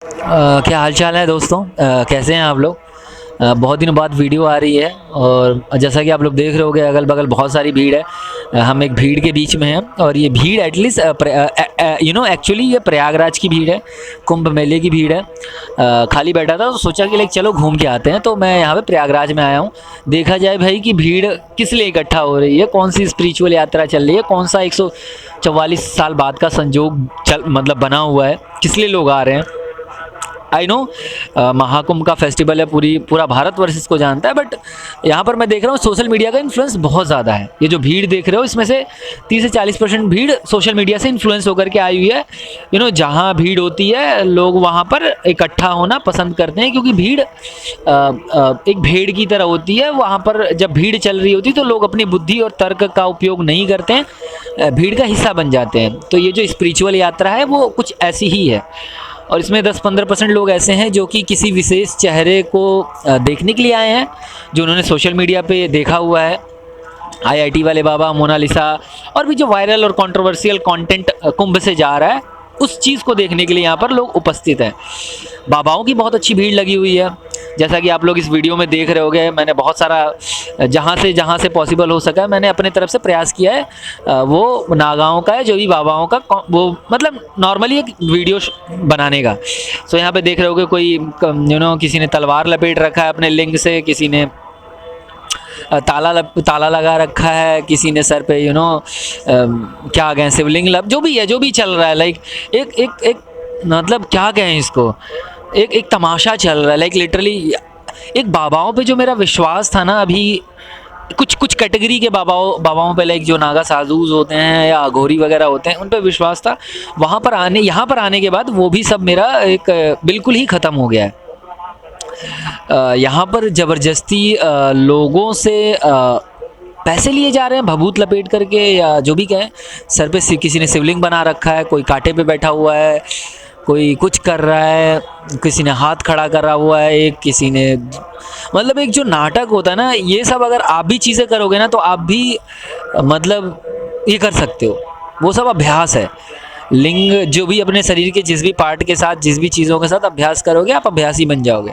क्या हाल चाल है दोस्तों। कैसे हैं आप लोग। बहुत दिनों बाद वीडियो आ रही है और जैसा कि आप लोग देख रहे होगे अगल बगल बहुत सारी भीड़ है। हम एक भीड़ के बीच में हैं और ये भीड़ एटलीस्ट एक्चुअली ये प्रयागराज की भीड़ है, कुंभ मेले की भीड़ है। खाली बैठा था तो सोचा कि लाइक चलो घूम के आते हैं, तो मैं यहाँ पे प्रयागराज में आया हूँ। देखा जाए भाई कि भीड़ किस लिए इकट्ठा हो रही है, कौन सी स्पिरिचुअल यात्रा चल रही है, कौन सा 144 साल बाद का संजोग चल मतलब बना हुआ है, किस लिए लोग आ रहे हैं। आई नो महाकुंभ का फेस्टिवल है, पूरा भारतवर्ष इसको जानता है, बट यहाँ पर मैं देख रहा हूँ सोशल मीडिया का इन्फ्लुएंस बहुत ज़्यादा है। ये जो भीड़ देख रहे हो इसमें से 30 से 40% भीड़ सोशल मीडिया से इन्फ्लुएंस होकर के आई हुई है। जहाँ भीड़ होती है लोग वहाँ पर इकट्ठा होना पसंद करते हैं, क्योंकि भीड़ एक भेड़ की तरह होती है। वहाँ पर जब भीड़ चल रही होती है तो लोग अपनी बुद्धि और तर्क का उपयोग नहीं करते हैं, भीड़ का हिस्सा बन जाते हैं। तो ये जो स्पिरिचुअल यात्रा है वो कुछ ऐसी ही है, और इसमें 10-15% लोग ऐसे हैं जो कि किसी विशेष चेहरे को देखने के लिए आए हैं, जो उन्होंने सोशल मीडिया पे देखा हुआ है। आईआईटी वाले बाबा, मोनालिसा और भी जो वायरल और कंट्रोवर्शियल कंटेंट कुंभ से जा रहा है, उस चीज़ को देखने के लिए यहाँ पर लोग उपस्थित हैं। बाबाओं की बहुत अच्छी भीड़ लगी हुई है, जैसा कि आप लोग इस वीडियो में देख रहे होंगे। मैंने बहुत सारा जहाँ से पॉसिबल हो सका मैंने अपने तरफ से प्रयास किया है। वो नागाओं का है, जो भी बाबाओं का वो मतलब नॉर्मली एक वीडियो बनाने का। सो यहाँ पे देख रहे होगे कोई किसी ने तलवार लपेट रखा है अपने लिंग से, किसी ने ताला लगा रखा है, किसी ने सर पे क्या कहें शिवलिंग जो भी है, जो भी चल रहा है, लाइक एक एक एक मतलब क्या कहें इसको, एक तमाशा चल रहा है। लाइक लिटरली एक बाबाओं पे जो मेरा विश्वास था ना, अभी कुछ कैटेगरी के बाबाओं पे, लाइक जो नागा साधुज होते हैं या अघोरी वगैरह होते हैं, उन पे विश्वास था। यहाँ पर आने के बाद वो भी सब मेरा एक बिल्कुल ही ख़त्म हो गया है। यहाँ पर ज़बरदस्ती लोगों से पैसे लिए जा रहे हैं, भभूत लपेट करके या जो भी कहें। सर पे किसी ने शिवलिंग बना रखा है, कोई कांटे पे बैठा हुआ है, कोई कुछ कर रहा है, किसी ने हाथ खड़ा करा हुआ है, एक किसी ने मतलब एक जो नाटक होता है ना, ये सब अगर आप भी चीज़ें करोगे ना तो आप भी मतलब ये कर सकते हो। वो सब अभ्यास है। लिंग जो भी अपने शरीर के जिस भी पार्ट के साथ, जिस भी चीज़ों के साथ अभ्यास करोगे, आप अभ्यासी बन जाओगे।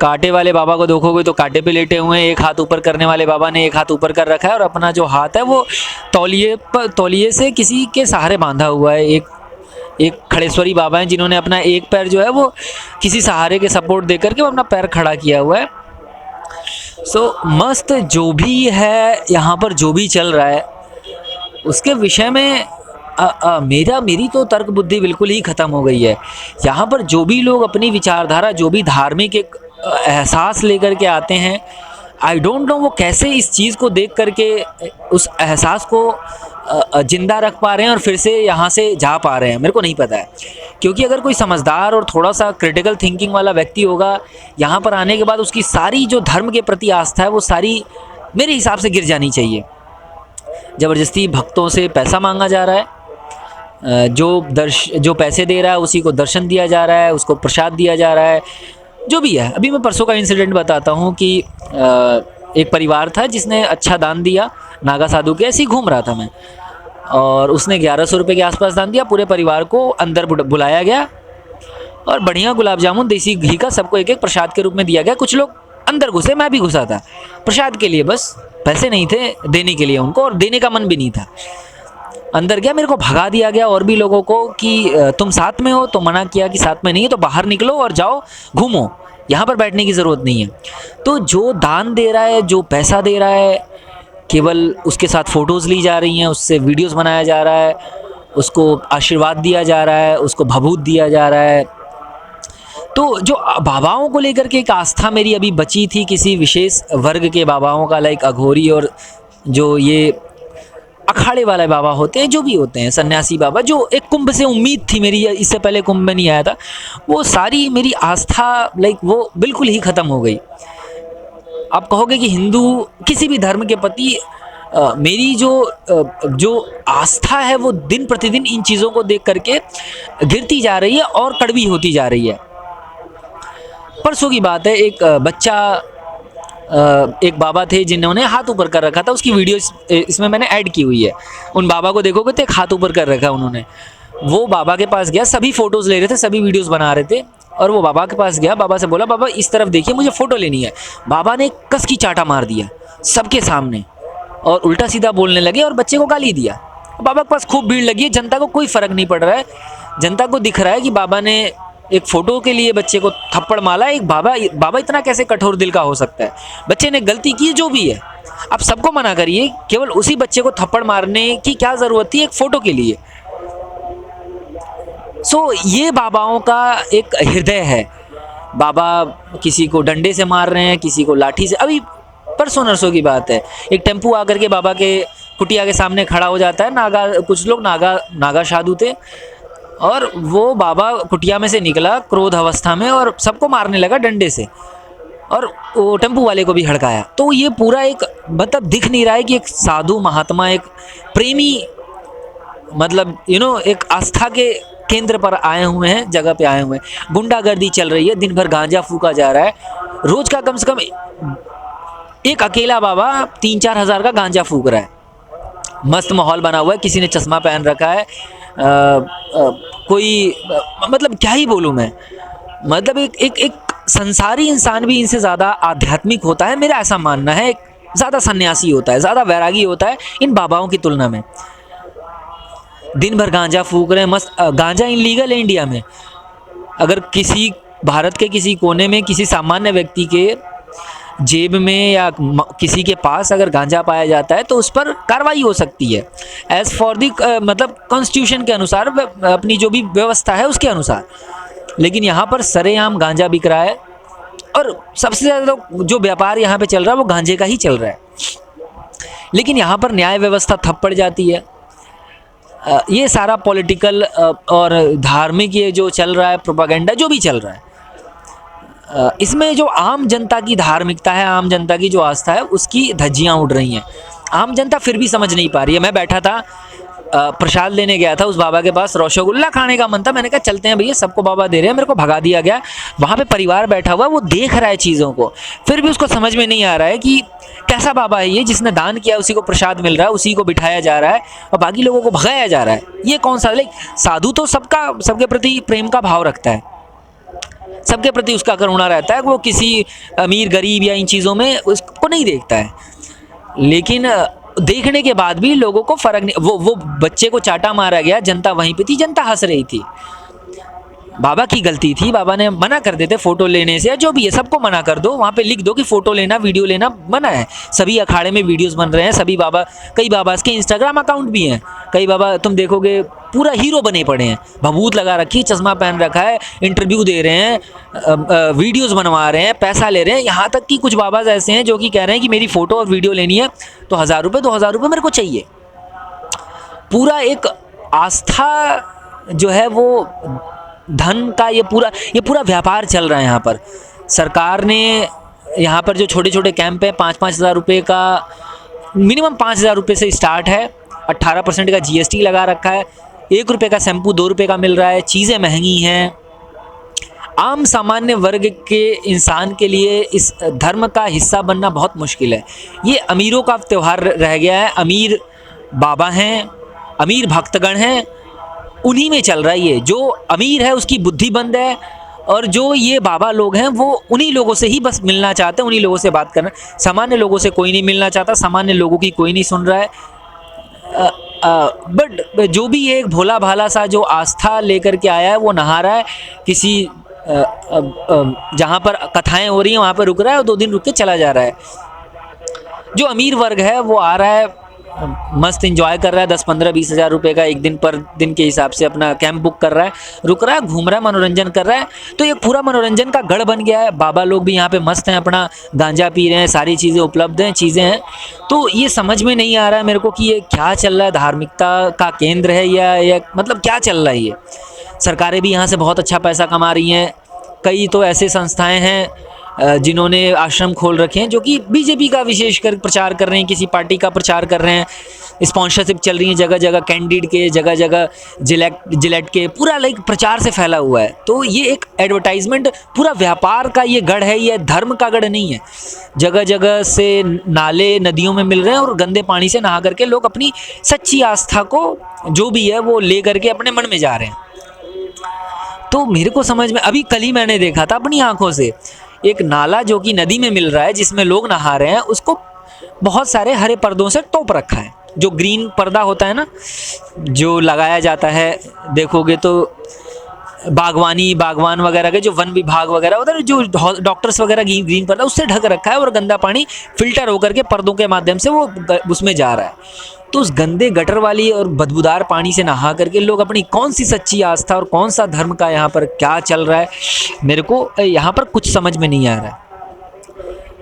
कांटे वाले बाबा को देखोगे तो कांटे पे लेटे हुए हैं, एक हाथ ऊपर करने वाले बाबा ने एक हाथ ऊपर कर रखा है और अपना जो हाथ है वो तौलिए से किसी के सहारे बांधा हुआ है। एक खड़ेश्वरी बाबा हैं जिन्होंने अपना एक पैर जो है वो किसी सहारे के सपोर्ट दे करके वो अपना पैर खड़ा किया हुआ है। सो मस्त जो भी है यहाँ पर, जो भी चल रहा है उसके विषय में मेरी तो तर्क बुद्धि बिल्कुल ही ख़त्म हो गई है। यहाँ पर जो भी लोग अपनी विचारधारा, जो भी धार्मिक एक एहसास लेकर के आते हैं, आई डोंट नो वो कैसे इस चीज़ को देख करके उस एहसास को ज़िंदा रख पा रहे हैं और फिर से यहाँ से जा पा रहे हैं, मेरे को नहीं पता है। क्योंकि अगर कोई समझदार और थोड़ा सा क्रिटिकल थिंकिंग वाला व्यक्ति होगा, यहाँ पर आने के बाद उसकी सारी जो धर्म के प्रति आस्था है वो सारी मेरे हिसाब से गिर जानी चाहिए। ज़बरदस्ती भक्तों से पैसा मांगा जा रहा है, जो पैसे दे रहा है उसी को दर्शन दिया जा रहा है, उसको प्रसाद दिया जा रहा है, जो भी है। अभी मैं परसों का इंसिडेंट बताता हूँ कि एक परिवार था जिसने अच्छा दान दिया नागा साधु के, ऐसे ही घूम रहा था मैं, और उसने 1100 रुपये के आसपास दान दिया। पूरे परिवार को अंदर बुलाया गया और बढ़िया गुलाब जामुन देसी घी का सबको एक एक प्रसाद के रूप में दिया गया। कुछ लोग अंदर घुसे, मैं भी घुसा था प्रसाद के लिए, बस पैसे नहीं थे देने के लिए उनको, और देने का मन भी नहीं था। अंदर गया, मेरे को भगा दिया गया और भी लोगों को कि तुम साथ में हो, तो मना किया कि साथ में नहीं है तो बाहर निकलो और जाओ घूमो, यहाँ पर बैठने की ज़रूरत नहीं है। तो जो दान दे रहा है, जो पैसा दे रहा है, केवल उसके साथ फ़ोटोज़ ली जा रही हैं, उससे वीडियोस बनाया जा रहा है, उसको आशीर्वाद दिया जा रहा है, उसको भभूत दिया जा रहा है। तो जो बाबाओं को लेकर के एक आस्था मेरी अभी बची थी किसी विशेष वर्ग के बाबाओं का, लाइक अघोरी और जो ये अखाड़े वाले बाबा होते हैं, जो भी होते हैं सन्यासी बाबा, जो एक कुंभ से उम्मीद थी मेरी, इससे पहले कुंभ में नहीं आया था, वो सारी मेरी आस्था लाइक वो बिल्कुल ही ख़त्म हो गई। आप कहोगे कि हिंदू किसी भी धर्म के प्रति मेरी जो आस्था है वो दिन प्रतिदिन इन चीज़ों को देख करके गिरती जा रही है और कड़वी होती जा रही है। परसों की बात है, एक बच्चा एक बाबा थे जिन्होंने हाथ ऊपर कर रखा था, उसकी वीडियो इसमें मैंने ऐड की हुई है। उन बाबा को देखोगे तो एक हाथ ऊपर कर रखा है उन्होंने, वो बाबा के पास गया, सभी फ़ोटोज़ ले रहे थे, सभी वीडियोज़ बना रहे थे, और वो बाबा के पास गया, बाबा से बोला बाबा इस तरफ देखिए मुझे फ़ोटो लेनी है। बाबा ने कस की चाटा मार दिया सबके सामने और उल्टा सीधा बोलने लगे और बच्चे को गाली दिया। बाबा के पास खूब भीड़ लगी है, जनता को कोई फ़र्क नहीं पड़ रहा है। जनता को दिख रहा है कि बाबा ने एक फ़ोटो के लिए बच्चे को थप्पड़ मारा। एक बाबा इतना कैसे कठोर दिल का हो सकता है? बच्चे ने गलती की जो भी है, आप सबको मना करिए, केवल उसी बच्चे को थप्पड़ मारने की क्या ज़रूरत थी एक फ़ोटो के लिए? ये बाबाओं का एक हृदय है। बाबा किसी को डंडे से मार रहे हैं, किसी को लाठी से। अभी परसों नरसों की बात है, एक टेम्पू आकर के बाबा के कुटिया के सामने खड़ा हो जाता है। कुछ लोग नागा साधु थे, और वो बाबा कुटिया में से निकला क्रोध अवस्था में और सबको मारने लगा डंडे से, और वो टेम्पू वाले को भी हड़काया। तो ये पूरा एक मतलब दिख नहीं रहा है कि एक साधु महात्मा, एक प्रेमी, मतलब एक आस्था के केंद्र पर आए हुए हैं, जगह पे आए हुए हैं। गुंडागर्दी चल रही है, दिन भर गांजा फूका जा रहा है। रोज का कम से कम एक अकेला बाबा 3-4 हज़ार का गांजा फूक रहा है। मस्त माहौल बना हुआ है, किसी ने चश्मा पहन रखा है। मतलब क्या ही बोलूँ मैं, मतलब एक संसारी इंसान भी इनसे ज़्यादा आध्यात्मिक होता है, मेरा ऐसा मानना है। ज़्यादा सन्यासी होता है, ज़्यादा वैरागी होता है इन बाबाओं की तुलना में। दिन भर गांजा फूक रहे हैं, मस्त। गांजा इनलीगल है इंडिया में। अगर किसी भारत के किसी कोने में किसी सामान्य व्यक्ति के जेब में या किसी के पास अगर गांजा पाया जाता है तो उस पर कार्रवाई हो सकती है, एज़ फॉर दी मतलब कॉन्स्टिट्यूशन के अनुसार, अपनी जो भी व्यवस्था है उसके अनुसार। लेकिन यहाँ पर सरेआम गांजा बिक रहा है, और सबसे ज़्यादा जो व्यापार यहाँ पे चल रहा है वो गांजे का ही चल रहा है। लेकिन यहाँ पर न्याय व्यवस्था ठप पड़ जाती है। ये सारा पॉलिटिकल और धार्मिक ये जो चल रहा है, प्रोपागेंडा जो भी चल रहा है, इसमें जो आम जनता की धार्मिकता है, आम जनता की जो आस्था है, उसकी धज्जियाँ उड़ रही हैं। आम जनता फिर भी समझ नहीं पा रही है। मैं बैठा था, प्रसाद लेने गया था उस बाबा के पास, रसगुल्ला खाने का मन था, मैंने कहा चलते हैं भैया, सबको बाबा दे रहे हैं, मेरे को भगा दिया गया। वहाँ पे परिवार बैठा हुआ, वो देख रहा है चीज़ों को, फिर भी उसको समझ में नहीं आ रहा है कि कैसा बाबा है ये, जिसने दान किया उसी को प्रसाद मिल रहा है, उसी को बिठाया जा रहा है और बाकी लोगों को भगाया जा रहा है। ये कौन सा? लाइक साधु तो सबके प्रति प्रेम का भाव रखता है, सबके प्रति उसका करुणा रहता है, वो किसी अमीर गरीब या इन चीज़ों में उसको नहीं देखता है। लेकिन देखने के बाद भी लोगों को फ़र्क नहीं। वो बच्चे को चाटा मारा गया, जनता वहीं पे थी, जनता हंस रही थी। बाबा की गलती थी, बाबा ने मना कर देते फ़ोटो लेने से, या जो भी है सबको मना कर दो, वहाँ पे लिख दो कि फ़ोटो लेना, वीडियो लेना मना है। सभी अखाड़े में वीडियोस बन रहे हैं, सभी बाबा, कई बाबा के इंस्टाग्राम अकाउंट भी हैं, कई बाबा तुम देखोगे पूरा हीरो बने पड़े हैं, भभूत लगा रखी, चश्मा पहन रखा है, इंटरव्यू दे रहे हैं, वीडियोज़ बनवा रहे हैं, पैसा ले रहे हैं। यहाँ तक कि कुछ बाबा ऐसे हैं जो कि कह रहे हैं कि मेरी फ़ोटो और वीडियो लेनी है तो 1000 रुपये 2000 रुपये मेरे को चाहिए। पूरा एक आस्था जो है वो धन का ये पूरा व्यापार चल रहा है यहाँ पर। सरकार ने यहाँ पर जो छोटे छोटे कैंप है, 5-5 हज़ार रुपये का, मिनिमम 5 हज़ार रुपये से स्टार्ट है, 18% का GST लगा रखा है, 1 रुपये का शैम्पू 2 रुपये का मिल रहा है, चीज़ें महंगी हैं। आम सामान्य वर्ग के इंसान के लिए इस धर्म का हिस्सा बनना बहुत मुश्किल है। ये अमीरों का त्यौहार रह गया है, अमीर बाबा हैं, अमीर भक्तगण हैं, उन्हीं में चल रहा है ये। जो अमीर है उसकी बुद्धि बंद है, और जो ये बाबा लोग हैं वो उन्हीं लोगों से ही बस मिलना चाहते हैं, उन्हीं लोगों से बात करना। सामान्य लोगों से कोई नहीं मिलना चाहता, सामान्य लोगों की कोई नहीं सुन रहा है। बट जो भी एक भोला भाला सा जो आस्था लेकर के आया है वो नहा रहा है किसी जहाँ पर कथाएं हो रही हैं वहाँ पर रुक रहा है और 2 दिन रुक के चला जा रहा है। जो अमीर वर्ग है वो आ रहा है, मस्त एंजॉय कर रहा है, 10-15-20 हज़ार रुपये का एक दिन पर दिन के हिसाब से अपना कैंप बुक कर रहा है, रुक रहा है, घूम रहा है, मनोरंजन कर रहा है। तो ये पूरा मनोरंजन का गढ़ बन गया है। बाबा लोग भी यहाँ पे मस्त हैं, अपना गांजा पी रहे हैं, सारी चीज़ें उपलब्ध हैं, चीज़ें हैं। तो ये समझ में नहीं आ रहा है मेरे को कि ये क्या चल रहा है, धार्मिकता का केंद्र है या मतलब क्या चल रहा है ये। सरकारें भी यहाँ से बहुत अच्छा पैसा कमा रही हैं। कई तो ऐसे संस्थाएँ हैं जिन्होंने आश्रम खोल रखे हैं जो कि बीजेपी का विशेषकर प्रचार कर रहे हैं, किसी पार्टी का प्रचार कर रहे हैं। स्पॉन्सरशिप चल रही है जगह जगह, कैंडिड के जगह जगह, जिलेट के, पूरा लाइक प्रचार से फैला हुआ है। तो ये एक एडवर्टाइजमेंट, पूरा व्यापार का ये गढ़ है, ये धर्म का गढ़ नहीं है। जगह जगह से नाले नदियों में मिल रहे हैं और गंदे पानी से नहा करके लोग अपनी सच्ची आस्था को जो भी है वो ले करके अपने मन में जा रहे हैं। तो मेरे को समझ में, अभी कल ही मैंने देखा था अपनी आंखों से, एक नाला जो कि नदी में मिल रहा है जिसमें लोग नहा रहे हैं, उसको बहुत सारे हरे पर्दों से तोप रखा है। जो ग्रीन पर्दा होता है ना, जो लगाया जाता है, देखोगे तो बागवान वगैरह के जो वन विभाग वगैरह उधर जो डॉक्टर्स वगैरह ग्रीन पर्दा उससे ढक रखा है, और गंदा पानी फिल्टर होकर के पर्दों के माध्यम से वो उसमें जा रहा है। तो उस गंदे गटर वाली और बदबूदार पानी से नहा करके लोग अपनी कौन सी सच्ची आस्था और कौन सा धर्म का यहाँ पर क्या चल रहा है, मेरे को यहाँ पर कुछ समझ में नहीं आ रहा है।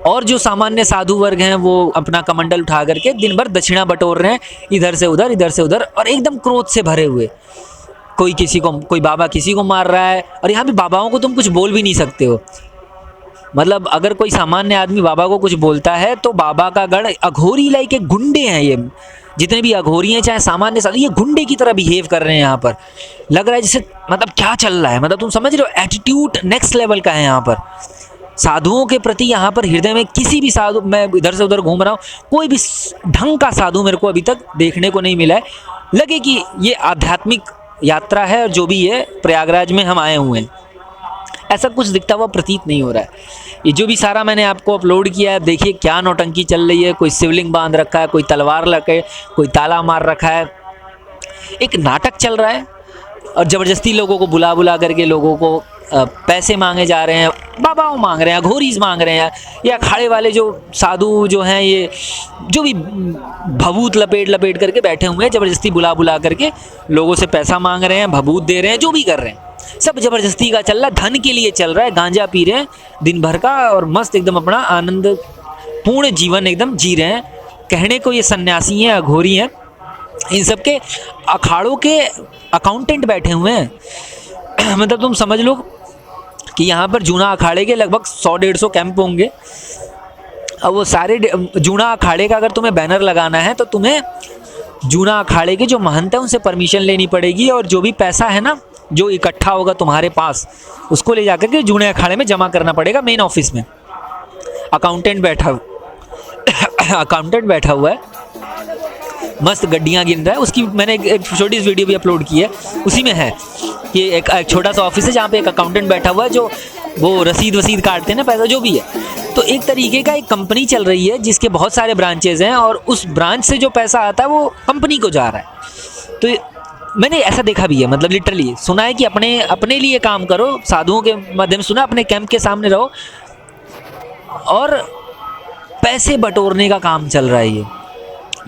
और जो सामान्य साधु वर्ग हैं वो अपना कमंडल उठा करके दिन भर दक्षिणा बटोर रहे हैं, इधर से उधर इधर से उधर, और एकदम क्रोध से भरे हुए। कोई बाबा किसी को मार रहा है, और यहाँ पे बाबाओं को तुम कुछ बोल भी नहीं सकते हो। मतलब अगर कोई सामान्य आदमी बाबा को कुछ बोलता है तो बाबा का गढ़ अघोरी लाइक एक गुंडे हैं, ये जितने भी अघोरी हैं चाहे सामान्य साधु, ये गुंडे की तरह बिहेव कर रहे हैं। यहाँ पर लग रहा है जैसे मतलब क्या चल रहा है, मतलब तुम समझ रहे हो, एटीट्यूड नेक्स्ट लेवल का है यहाँ पर साधुओं के प्रति। यहाँ पर हृदय में किसी भी साधु, मैं इधर से उधर घूम रहा हूँ, कोई भी ढंग का साधु मेरे को अभी तक देखने को नहीं मिला है। लगे कि ये आध्यात्मिक यात्रा है और जो भी है प्रयागराज में हम आए हुए हैं, ऐसा कुछ दिखता हुआ प्रतीत नहीं हो रहा है। ये जो भी सारा मैंने आपको अपलोड किया है, देखिए क्या नौटंकी चल रही है। कोई शिवलिंग बांध रखा है, कोई तलवार लगे, कोई ताला मार रखा है, एक नाटक चल रहा है। और ज़बरदस्ती लोगों को बुला बुला करके लोगों को पैसे मांगे जा रहे हैं, बाबाओं मांग रहे हैं, अघोरीज मांग रहे हैं, या अखाड़े वाले जो साधु जो हैं, ये जो भी भभूत लपेट करके बैठे हुए हैं, ज़बरदस्ती बुला बुला करके लोगों से पैसा मांग रहे हैं, भभूत दे रहे हैं, जो भी कर रहे हैं सब ज़बरदस्ती का चल रहा है, धन के लिए चल रहा है। गांजा पी रहे हैं दिन भर का और मस्त एकदम अपना आनंद पूर्ण जीवन एकदम जी रहे हैं। कहने को ये सन्यासी हैं, अघोरी हैं, इन सब के अखाड़ों के अकाउंटेंट बैठे हुए हैं। मतलब तुम समझ लो कि यहाँ पर जूना अखाड़े के लगभग 100-150 कैंप होंगे। अब वो सारे जूना अखाड़े का अगर तुम्हें बैनर लगाना है तो तुम्हें जूना अखाड़े के जो महंत हैं उनसे परमिशन लेनी पड़ेगी, और जो भी पैसा है ना जो इकट्ठा होगा तुम्हारे पास, उसको ले जाकर के जूने अखाड़े में जमा करना पड़ेगा मेन ऑफिस में। अकाउंटेंट बैठा हुआ है, मस्त गड्डियाँ गिन रहा है। उसकी मैंने एक छोटी सी वीडियो भी अपलोड की है, उसी में है कि एक छोटा सा ऑफिस है जहाँ पे एक अकाउंटेंट बैठा हुआ है जो वो रसीद वसीद काटते हैं ना, पैसा जो भी है। तो एक तरीके का एक कंपनी चल रही है जिसके बहुत सारे ब्रांचेज हैं, और उस ब्रांच से जो पैसा आता है वो कंपनी को जा रहा है। तो मैंने ऐसा देखा भी है, मतलब लिटरली सुना है कि अपने लिए काम करो, साधुओं के माध्यम से सुना, अपने कैंप के सामने रहो, और पैसे बटोरने का काम चल रहा है ये।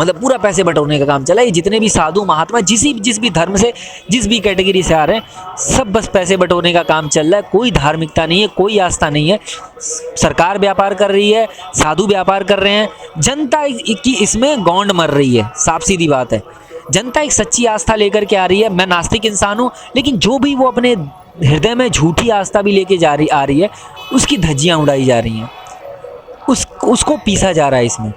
मतलब पूरा पैसे बटोरने का काम चला है। ये जितने भी साधु महात्मा जिस भी धर्म से, जिस भी कैटेगरी से आ रहे हैं, सब बस पैसे बटोरने का काम चल रहा है। कोई धार्मिकता नहीं है, कोई आस्था नहीं है। सरकार व्यापार कर रही है, साधु व्यापार कर रहे हैं, जनता की इसमें गौंड मर रही है। साफ सीधी बात है, जनता एक सच्ची आस्था लेकर के आ रही है। मैं नास्तिक इंसान हूँ, लेकिन जो भी वो अपने हृदय में झूठी आस्था भी लेके आ रही है, उसकी धज्जियाँ उड़ाई जा रही हैं, उसको पीसा जा रहा है इसमें।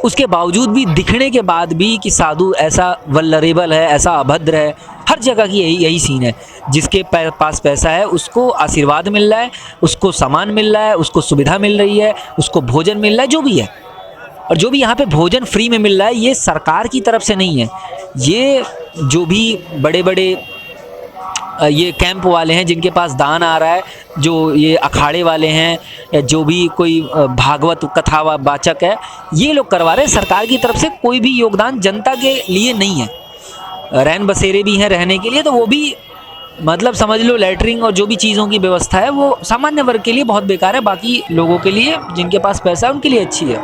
उसके बावजूद भी, दिखने के बाद भी कि साधु ऐसा वल्नरेबल है, ऐसा अभद्र है, हर जगह की यही सीन है। जिसके पास पैसा है उसको आशीर्वाद मिल रहा है, उसको सामान मिल रहा है, उसको सुविधा मिल रही है, उसको भोजन मिल रहा है, जो भी है। और जो भी यहाँ पे भोजन फ्री में मिल रहा है, ये सरकार की तरफ से नहीं है। ये जो भी बड़े बड़े ये कैंप वाले हैं जिनके पास दान आ रहा है, जो ये अखाड़े वाले हैं, या जो भी कोई भागवत कथा वाचक है, ये लोग करवा रहे हैं। सरकार की तरफ से कोई भी योगदान जनता के लिए नहीं है। रैन बसेरे भी हैं रहने के लिए, तो वो भी मतलब समझ लो लैटरिंग और जो भी चीज़ों की व्यवस्था है वो सामान्य वर्ग के लिए बहुत बेकार है। बाकी लोगों के लिए, जिनके पास पैसा है, उनके लिए अच्छी है।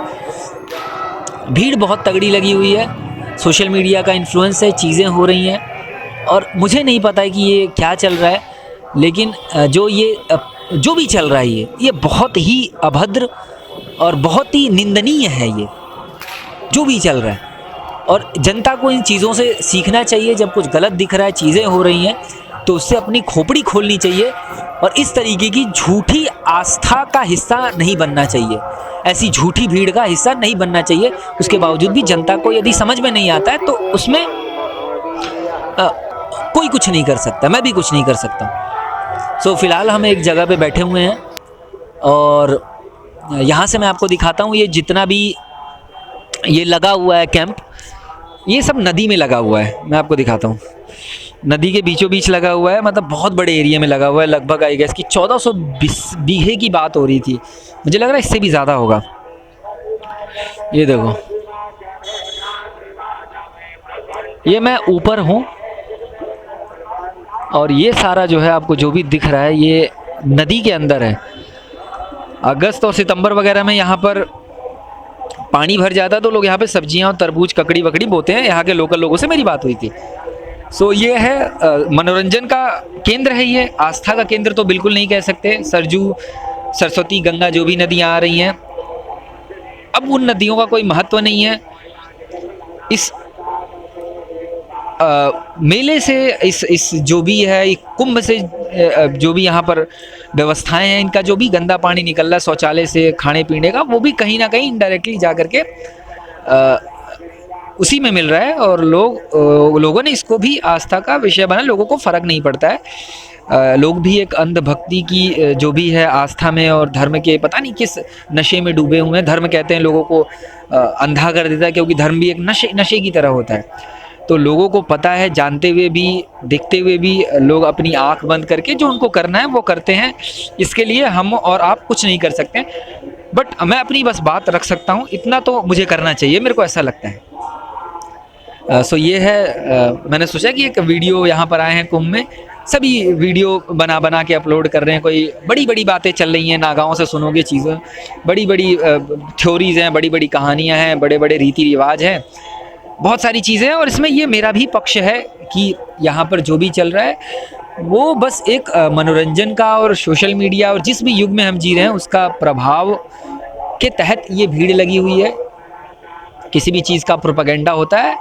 भीड़ बहुत तगड़ी लगी हुई है, सोशल मीडिया का इन्फ्लुएंस है, चीज़ें हो रही हैं, और मुझे नहीं पता है कि ये क्या चल रहा है, लेकिन जो भी चल रहा है ये बहुत ही अभद्र और बहुत ही निंदनीय है, ये जो भी चल रहा है। और जनता को इन चीज़ों से सीखना चाहिए। जब कुछ गलत दिख रहा है, चीज़ें हो रही हैं, तो उससे अपनी खोपड़ी खोलनी चाहिए और इस तरीके की झूठी आस्था का हिस्सा नहीं बनना चाहिए, ऐसी झूठी भीड़ का हिस्सा नहीं बनना चाहिए। उसके बावजूद भी जनता को यदि समझ में नहीं आता है तो उसमें कोई कुछ नहीं कर सकता, मैं भी कुछ नहीं कर सकता। सो फिलहाल हम एक जगह पे बैठे हुए हैं और यहाँ से मैं आपको दिखाता हूँ, ये जितना भी ये लगा हुआ है कैंप, ये सब नदी में लगा हुआ है। मैं आपको दिखाता हूँ, नदी के बीचों बीच लगा हुआ है, मतलब बहुत बड़े एरिया में लगा हुआ है। लगभग आई गेस कि 1400 बीघे की बात हो रही थी, मुझे लग रहा है इससे भी ज़्यादा होगा। ये देखो, ये मैं ऊपर हूँ और ये सारा जो है आपको जो भी दिख रहा है ये नदी के अंदर है। अगस्त और सितंबर वगैरह में यहाँ पर पानी भर जाता है तो लोग यहाँ पे सब्जियाँ और तरबूज ककड़ी वकड़ी बोते हैं। यहाँ के लोकल लोगों से मेरी बात हुई थी। सो ये है मनोरंजन का केंद्र है, ये आस्था का केंद्र तो बिल्कुल नहीं कह सकते। सरजू, सरस्वती, गंगा जो भी नदियाँ आ रही हैं, अब उन नदियों का कोई महत्व नहीं है। इस मेले से, इस जो भी है कुंभ से, जो भी यहाँ पर व्यवस्थाएं हैं, इनका जो भी गंदा पानी निकल रहा है शौचालय से, खाने पीने का, वो भी कहीं ना कहीं इनडायरेक्टली जा करके उसी में मिल रहा है। और लोगों ने इसको भी आस्था का विषय बना, लोगों को फ़र्क नहीं पड़ता है। लोग भी एक अंधभक्ति की जो भी है आस्था में और धर्म के पता नहीं किस नशे में डूबे हुए हैं। धर्म कहते हैं लोगों को अंधा कर देता है, क्योंकि धर्म भी एक नशे की तरह होता है। तो लोगों को पता है, जानते हुए भी, देखते हुए भी लोग अपनी आंख बंद करके जो उनको करना है वो करते हैं। इसके लिए हम और आप कुछ नहीं कर सकते, बट मैं अपनी बस बात रख सकता हूँ, इतना तो मुझे करना चाहिए, मेरे को ऐसा लगता है। सो ये है, मैंने सोचा कि एक वीडियो, यहाँ पर आए हैं कुंभ में, सभी वीडियो बना के अपलोड कर रहे हैं। कोई बड़ी बड़ी बातें चल रही हैं, नागाओं से सुनोगे चीज़ें, बड़ी बड़ी थ्योरीज़ हैं, बड़ी बड़ी कहानियाँ हैं, बड़े बड़े रीति रिवाज हैं, बहुत सारी चीज़ें हैं। और इसमें ये मेरा भी पक्ष है कि यहाँ पर जो भी चल रहा है वो बस एक मनोरंजन का और सोशल मीडिया और जिस भी युग में हम जी रहे हैं उसका प्रभाव के तहत ये भीड़ लगी हुई है। किसी भी चीज़ का प्रोपेगेंडा होता है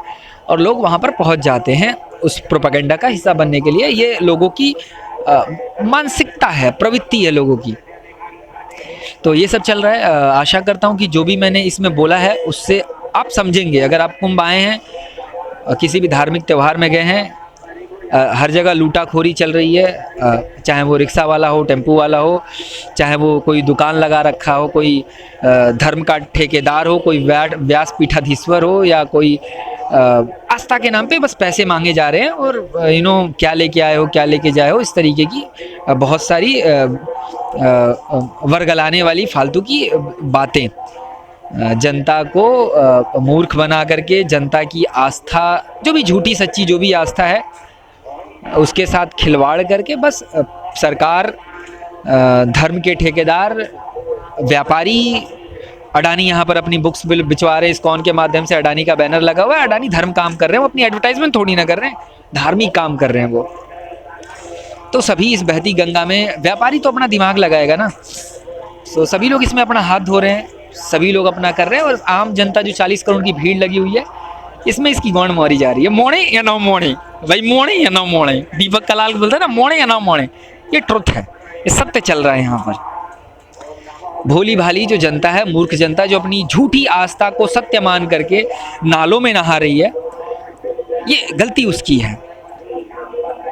और लोग वहाँ पर पहुँच जाते हैं उस प्रोपेगेंडा का हिस्सा बनने के लिए। ये लोगों की मानसिकता है, प्रवृत्ति है लोगों की। तो ये सब चल रहा है। आशा करता हूँ कि जो भी मैंने इसमें बोला है उससे आप समझेंगे। अगर आप कुंभ आए हैं, किसी भी धार्मिक त्यौहार में गए हैं, हर जगह लूटाखोरी चल रही है, चाहे वो रिक्शा वाला हो, टेम्पू वाला हो, चाहे वो कोई दुकान लगा रखा हो, कोई धर्म का ठेकेदार हो, कोई व्यास पीठाधीश्वर हो, या कोई आस्था के नाम पे बस पैसे मांगे जा रहे हैं और क्या लेके आए हो, क्या लेके जाए हो, इस तरीके की बहुत सारी वर्गलाने वाली फालतू की बातें, जनता को मूर्ख बना करके जनता की आस्था, जो भी झूठी सच्ची जो भी आस्था है, उसके साथ खिलवाड़ करके बस सरकार, धर्म के ठेकेदार, व्यापारी, अडानी यहाँ पर अपनी बुक्स बिचवा रहे हैं, इस्कॉन के माध्यम से अडानी का बैनर लगा हुआ है। अडानी धर्म काम कर रहे हैं, वो अपनी एडवर्टाइजमेंट थोड़ी ना कर रहे हैं, धार्मिक काम कर रहे हैं वो। तो सभी इस बहती गंगा में, व्यापारी तो अपना दिमाग लगाएगा ना। तो सभी लोग इसमें अपना हाथ धो रहे हैं, सभी लोग अपना कर रहे हैं, और आम जनता जो 40 करोड़ की भीड़ लगी हुई है इसमें इसकी गौण मारी जा रही है। मोड़े या ना मोड़े भाई, मोड़े या ना मोड़े, दीपक कलाल बोलता है ना, मोड़े या ना मोड़े, ये ट्रुथ है, ये सत्य चल रहा है यहाँ पर। भोली भाली जो जनता है, मूर्ख जनता जो अपनी झूठी आस्था को सत्य मान करके नालों में नहा रही है, ये गलती उसकी है।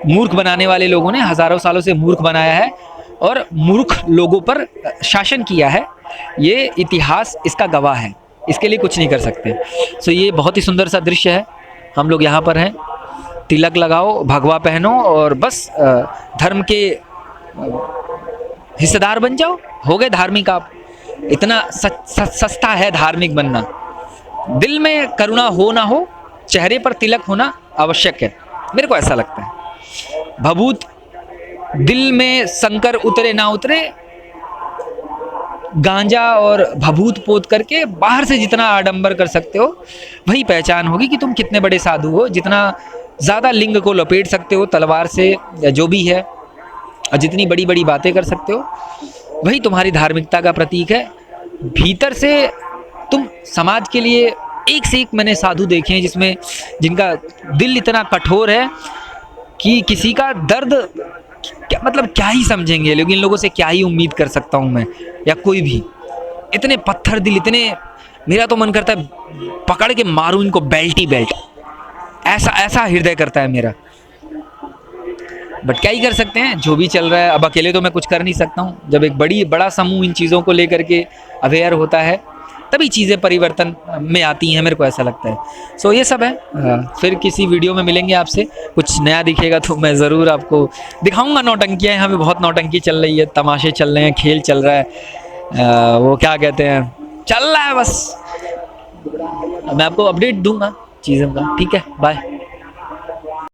मूर्ख बनाने वाले लोगों ने हजारों सालों से मूर्ख बनाया है और मूर्ख लोगों पर शासन किया है, ये इतिहास इसका गवाह है, इसके लिए कुछ नहीं कर सकते। सो ये बहुत ही सुंदर सा दृश्य है। हम लोग यहाँ पर हैं, तिलक लगाओ, भगवा पहनो और बस धर्म के हिस्सेदार बन जाओ, हो गए धार्मिक आप। इतना सस्ता है धार्मिक बनना। दिल में करुणा हो ना हो, चेहरे पर तिलक होना आवश्यक है, मेरे को ऐसा लगता है। भभूत दिल में शंकर उतरे ना उतरे, गांजा और भभूत पोत करके बाहर से जितना आडंबर कर सकते हो वही पहचान होगी कि तुम कितने बड़े साधु हो। जितना ज़्यादा लिंग को लपेट सकते हो तलवार से या जो भी है, और जितनी बड़ी बड़ी बातें कर सकते हो, वही तुम्हारी धार्मिकता का प्रतीक है। भीतर से तुम समाज के लिए, एक से एक मैंने साधु देखे हैं जिनका दिल इतना कठोर है कि किसी का दर्द क्या मतलब क्या ही समझेंगे लोग, इन लोगों से क्या ही उम्मीद कर सकता हूँ मैं या कोई भी। इतने पत्थर दिल, इतने, मेरा तो मन करता है पकड़ के मारूं इनको बेल्ट ही बेल्ट, ऐसा ऐसा हृदय करता है मेरा। बट क्या ही कर सकते हैं, जो भी चल रहा है। अब अकेले तो मैं कुछ कर नहीं सकता हूँ। जब एक बड़ा समूह इन चीज़ों को लेकर के अवेयर होता है तभी चीज़ें परिवर्तन में आती हैं, मेरे को ऐसा लगता है। सो ये सब है। फिर किसी वीडियो में मिलेंगे आपसे, कुछ नया दिखेगा तो मैं ज़रूर आपको दिखाऊंगा। नौटंकियाँ यहाँ पे बहुत नौटंकी चल रही है, तमाशे चल रहे हैं, खेल चल रहा है, वो क्या कहते हैं, चल रहा है बस। मैं आपको अपडेट दूंगा चीज़ों का। ठीक है, बाय।